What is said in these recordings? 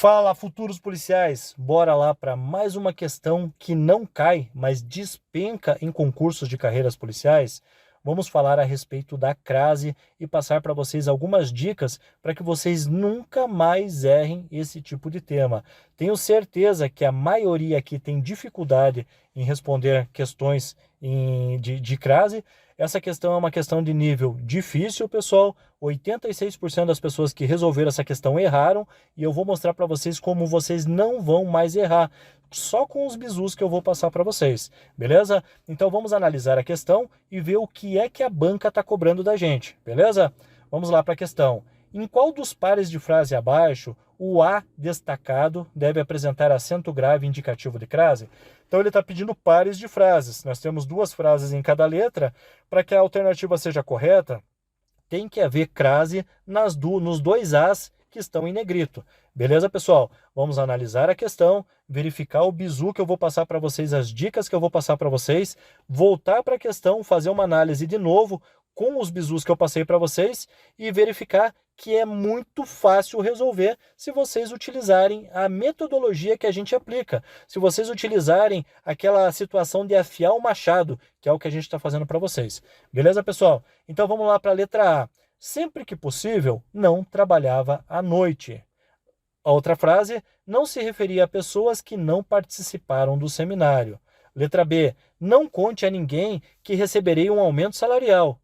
Fala, futuros policiais! Bora lá para mais uma questão que não cai, mas despenca em concursos de carreiras policiais. Vamos falar a respeito da crase e passar para vocês algumas dicas para que vocês nunca mais errem esse tipo de tema. Tenho certeza que a maioria aqui tem dificuldade em responder questões de crase. Essa questão é uma questão de nível difícil, pessoal. 86% das pessoas que resolveram essa questão erraram e eu vou mostrar para vocês como vocês não vão mais errar, só com os bizus que eu vou passar para vocês, beleza? Então vamos analisar a questão e ver o que é que a banca está cobrando da gente, beleza? Vamos lá para a questão. Em qual dos pares de frase abaixo o A destacado deve apresentar acento grave indicativo de crase? Então ele está pedindo pares de frases. Nós temos duas frases em cada letra. Para que a alternativa seja correta, tem que haver crase nos dois As que estão em negrito. Beleza, pessoal? Vamos analisar a questão, verificar o bizu que eu vou passar para vocês, as dicas que eu vou passar para vocês, voltar para a questão, fazer uma análise de novo com os bizus que eu passei para vocês e verificar que é muito fácil resolver se vocês utilizarem a metodologia que a gente aplica. Se vocês utilizarem aquela situação de afiar o machado, que é o que a gente está fazendo para vocês. Beleza, pessoal? Então vamos lá para a letra A. Sempre que possível, não trabalhava à noite. A outra frase não se referia a pessoas que não participaram do seminário. Letra B. Não conte a ninguém que receberei um aumento salarial.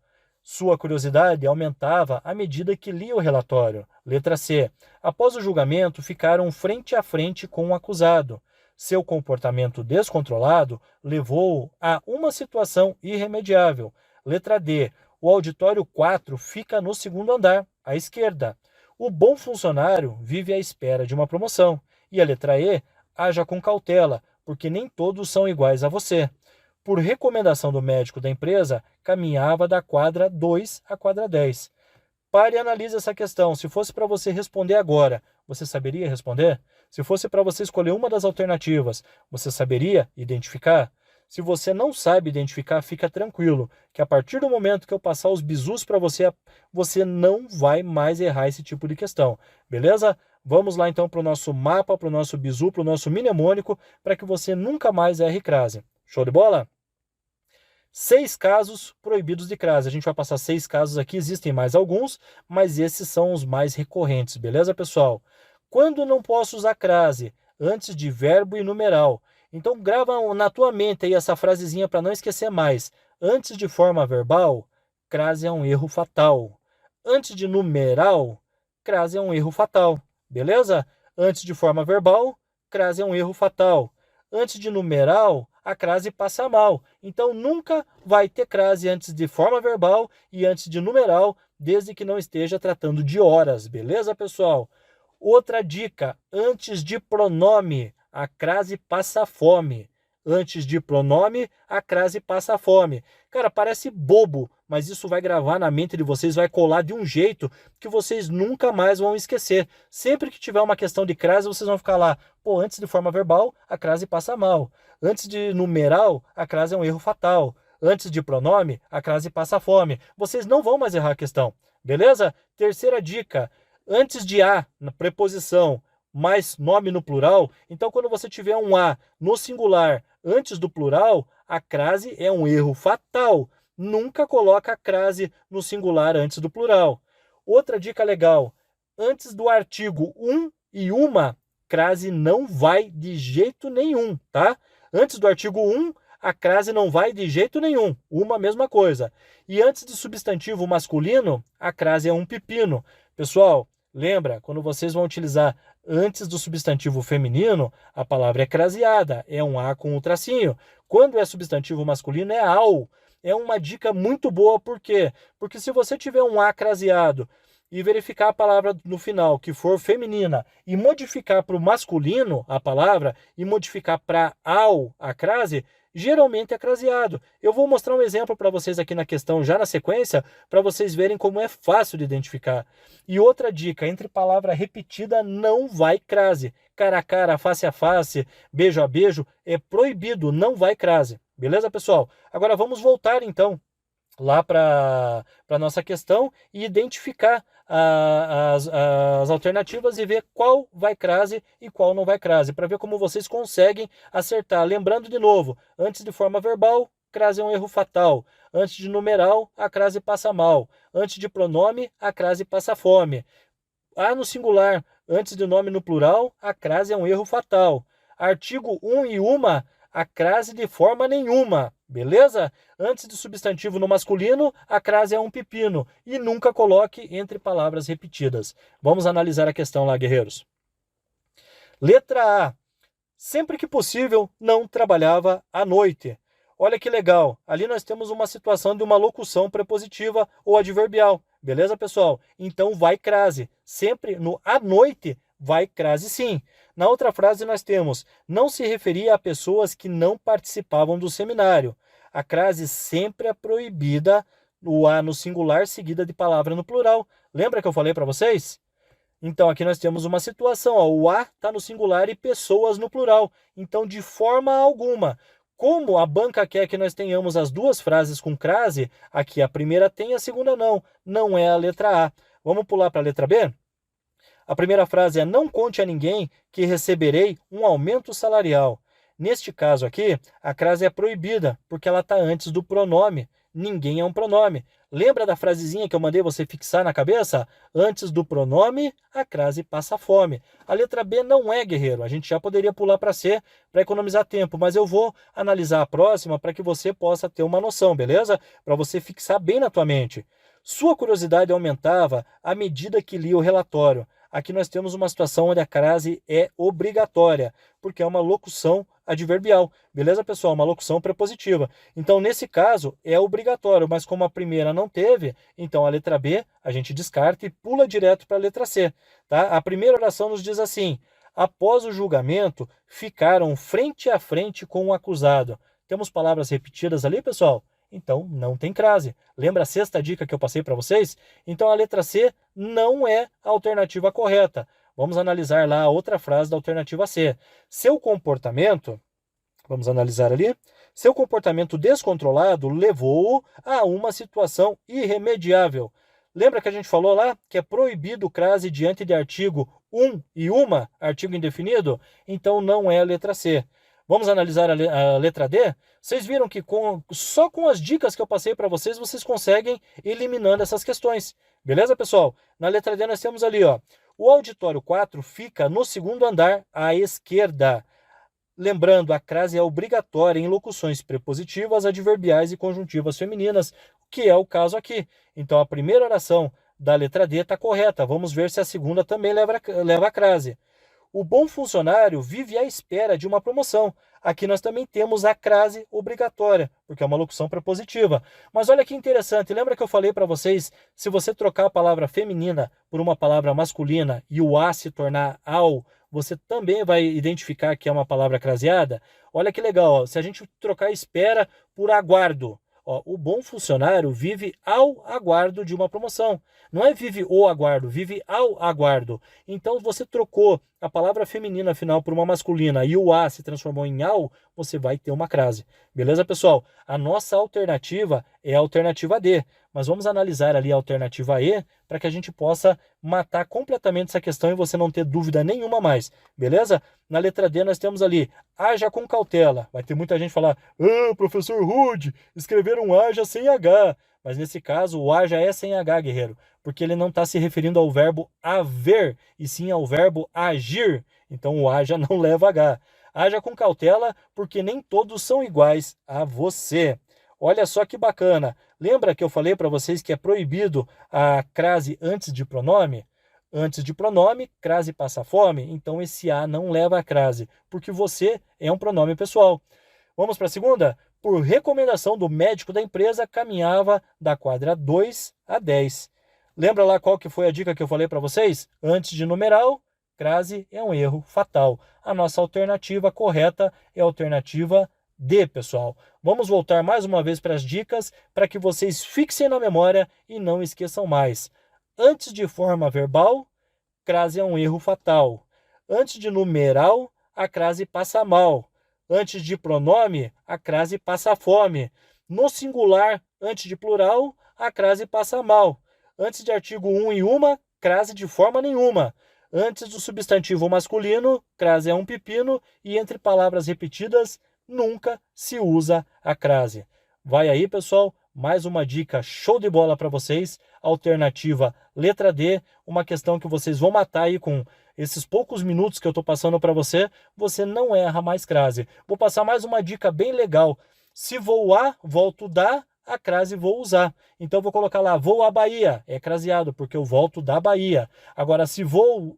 Sua curiosidade aumentava à medida que lia o relatório. Letra C. Após o julgamento, ficaram frente a frente com o acusado. Seu comportamento descontrolado levou-o a uma situação irremediável. Letra D. O auditório 4 fica no segundo andar, à esquerda. O bom funcionário vive à espera de uma promoção. E a letra E. Haja com cautela, porque nem todos são iguais a você. Por recomendação do médico da empresa, caminhava da quadra 2 à quadra 10. Pare e analise essa questão. Se fosse para você responder agora, você saberia responder? Se fosse para você escolher uma das alternativas, você saberia identificar? Se você não sabe identificar, fica tranquilo, que a partir do momento que eu passar os bizus para você, você não vai mais errar esse tipo de questão, beleza? Vamos lá então para o nosso mapa, para o nosso bizu, para o nosso mnemônico, para que você nunca mais erre crase. Show de bola? 6 casos proibidos de crase. A gente vai passar 6 casos aqui, existem mais alguns, mas esses são os mais recorrentes, beleza, pessoal? Quando não posso usar crase? Antes de verbo e numeral. Então grava na tua mente aí essa frasezinha para não esquecer mais. Antes de forma verbal, crase é um erro fatal. Antes de numeral, crase é um erro fatal, beleza? Antes de forma verbal, crase é um erro fatal. Antes de numeral, a crase passa mal. Então nunca vai ter crase antes de forma verbal e antes de numeral, desde que não esteja tratando de horas, beleza, pessoal? Outra dica, antes de pronome, a crase passa fome. Antes de pronome, a crase passa fome. Cara, parece bobo, mas isso vai gravar na mente de vocês, vai colar de um jeito que vocês nunca mais vão esquecer. Sempre que tiver uma questão de crase, vocês vão ficar lá, pô, antes de forma verbal, a crase passa mal. Antes de numeral, a crase é um erro fatal. Antes de pronome, a crase passa fome. Vocês não vão mais errar a questão, beleza? Terceira dica, antes de a, na preposição, mais nome no plural, então quando você tiver um a no singular antes do plural, a crase é um erro fatal. Nunca coloca a crase no singular antes do plural. Outra dica legal, antes do artigo um e uma, crase não vai de jeito nenhum, tá? Antes do artigo 1, a crase não vai de jeito nenhum, uma mesma coisa. E antes de substantivo masculino, a crase é um pepino. Pessoal, lembra, quando vocês vão utilizar antes do substantivo feminino, a palavra é craseada, é um A com um tracinho. Quando é substantivo masculino, é ao. É uma dica muito boa, por quê? Porque se você tiver um A craseado e verificar a palavra no final que for feminina e modificar para o masculino a palavra e modificar para ao a crase, geralmente é craseado. Eu vou mostrar um exemplo para vocês aqui na questão já na sequência, para vocês verem como é fácil de identificar. E outra dica, entre palavra repetida não vai crase. Cara a cara, face a face, beijo a beijo, é proibido, não vai crase. Beleza, pessoal? Agora vamos voltar então lá para a nossa questão e identificar as alternativas e ver qual vai crase e qual não vai crase, para ver como vocês conseguem acertar. Lembrando de novo, antes de forma verbal, crase é um erro fatal. Antes de numeral, a crase passa mal. Antes de pronome, a crase passa fome. A no singular, antes de nome no plural, a crase é um erro fatal. Artigo um e uma, a crase de forma nenhuma, beleza? Antes de substantivo no masculino, a crase é um pepino. E nunca coloque entre palavras repetidas. Vamos analisar a questão lá, guerreiros. Letra A. Sempre que possível, não trabalhava à noite. Olha que legal, ali nós temos uma situação de uma locução prepositiva ou adverbial, beleza, pessoal? Então vai crase, sempre no à noite vai crase sim. Na outra frase nós temos, não se referia a pessoas que não participavam do seminário. A crase sempre é proibida, o a no singular seguida de palavra no plural. Lembra que eu falei para vocês? Então, aqui nós temos uma situação, ó, o a está no singular e pessoas no plural. Então, de forma alguma, como a banca quer que nós tenhamos as duas frases com crase, aqui a primeira tem, a segunda não. Não é a letra A. Vamos pular para a letra B? A primeira frase é: não conte a ninguém que receberei um aumento salarial. Neste caso aqui, a crase é proibida, porque ela está antes do pronome. Ninguém é um pronome. Lembra da frasezinha que eu mandei você fixar na cabeça? Antes do pronome, a crase passa fome. A letra B não é, guerreiro. A gente já poderia pular para C para economizar tempo, mas eu vou analisar a próxima para que você possa ter uma noção, beleza? Para você fixar bem na tua mente. Sua curiosidade aumentava à medida que lia o relatório. Aqui nós temos uma situação onde a crase é obrigatória, porque é uma locução adverbial. Beleza, pessoal? Uma locução prepositiva. Então, nesse caso, é obrigatório, mas como a primeira não teve, então a letra B a gente descarta e pula direto para a letra C. Tá? A primeira oração nos diz assim: após o julgamento, ficaram frente a frente com o acusado. Temos palavras repetidas ali, pessoal? Então, não tem crase. Lembra a sexta dica que eu passei para vocês? Então, a letra C não é a alternativa correta. Vamos analisar lá a outra frase da alternativa C. Seu comportamento, vamos analisar ali, seu comportamento descontrolado levou-o a uma situação irremediável. Lembra que a gente falou lá que é proibido crase diante de artigo um e uma, artigo indefinido? Então, não é a letra C. Vamos analisar a letra D? Vocês viram que só com as dicas que eu passei para vocês, vocês conseguem eliminando essas questões. Beleza, pessoal? Na letra D nós temos ali, ó, o auditório 4 fica no segundo andar à esquerda. Lembrando, a crase é obrigatória em locuções prepositivas, adverbiais e conjuntivas femininas, que é o caso aqui. Então, a primeira oração da letra D está correta. Vamos ver se a segunda também leva a crase. O bom funcionário vive à espera de uma promoção. Aqui nós também temos a crase obrigatória, porque é uma locução prepositiva. Mas olha que interessante, lembra que eu falei para vocês, se você trocar a palavra feminina por uma palavra masculina e o a se tornar ao, você também vai identificar que é uma palavra craseada? Olha que legal, ó, se a gente trocar espera por aguardo, ó, o bom funcionário vive ao aguardo de uma promoção. Não é vive o aguardo, vive ao aguardo. Então, você trocou a palavra feminina final por uma masculina e o a se transformou em ao, você vai ter uma crase. Beleza, pessoal? A nossa alternativa é a alternativa D. Mas vamos analisar ali a alternativa E para que a gente possa matar completamente essa questão e você não ter dúvida nenhuma mais. Beleza? Na letra D nós temos ali, haja com cautela. Vai ter muita gente falar, professor Rude, escreveram haja sem H. Mas nesse caso, o haja é sem H, guerreiro, porque ele não está se referindo ao verbo haver, e sim ao verbo agir. Então o haja não leva H. Haja com cautela, porque nem todos são iguais a você. Olha só que bacana. Lembra que eu falei para vocês que é proibido a crase antes de pronome? Antes de pronome, crase passa fome. Então esse a não leva a crase, porque você é um pronome pessoal. Vamos para a segunda? Por recomendação do médico da empresa, caminhava da quadra 2 a 10. Lembra lá qual que foi a dica que eu falei para vocês? Antes de numeral, crase é um erro fatal. A nossa alternativa correta é a alternativa D, pessoal. Vamos voltar mais uma vez para as dicas para que vocês fixem na memória e não esqueçam mais. Antes de forma verbal, crase é um erro fatal. Antes de numeral, a crase passa mal. Antes de pronome, a crase passa fome. No singular, antes de plural, a crase passa mal. Antes de artigo 1 e uma, crase de forma nenhuma. Antes do substantivo masculino, crase é um pepino, e entre palavras repetidas, nunca se usa a crase. Vai aí, pessoal, mais uma dica show de bola para vocês. Alternativa letra D, uma questão que vocês vão matar aí com esses poucos minutos que eu estou passando para você. Você não erra mais crase. Vou passar mais uma dica bem legal. Se vou a, volto da, a crase vou usar. Então vou colocar lá, vou à Bahia. É craseado, porque eu volto da Bahia. Agora, se vou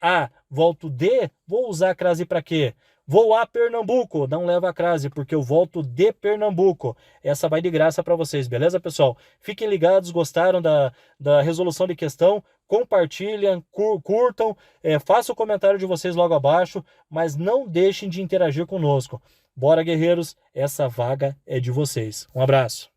a, volto de, vou usar a crase para quê? Vou a Pernambuco, não leva a crase, porque eu volto de Pernambuco. Essa vai de graça para vocês, beleza, pessoal? Fiquem ligados, gostaram da resolução de questão? Compartilhem, curtam, façam o comentário de vocês logo abaixo, mas não deixem de interagir conosco. Bora, guerreiros, essa vaga é de vocês. Um abraço.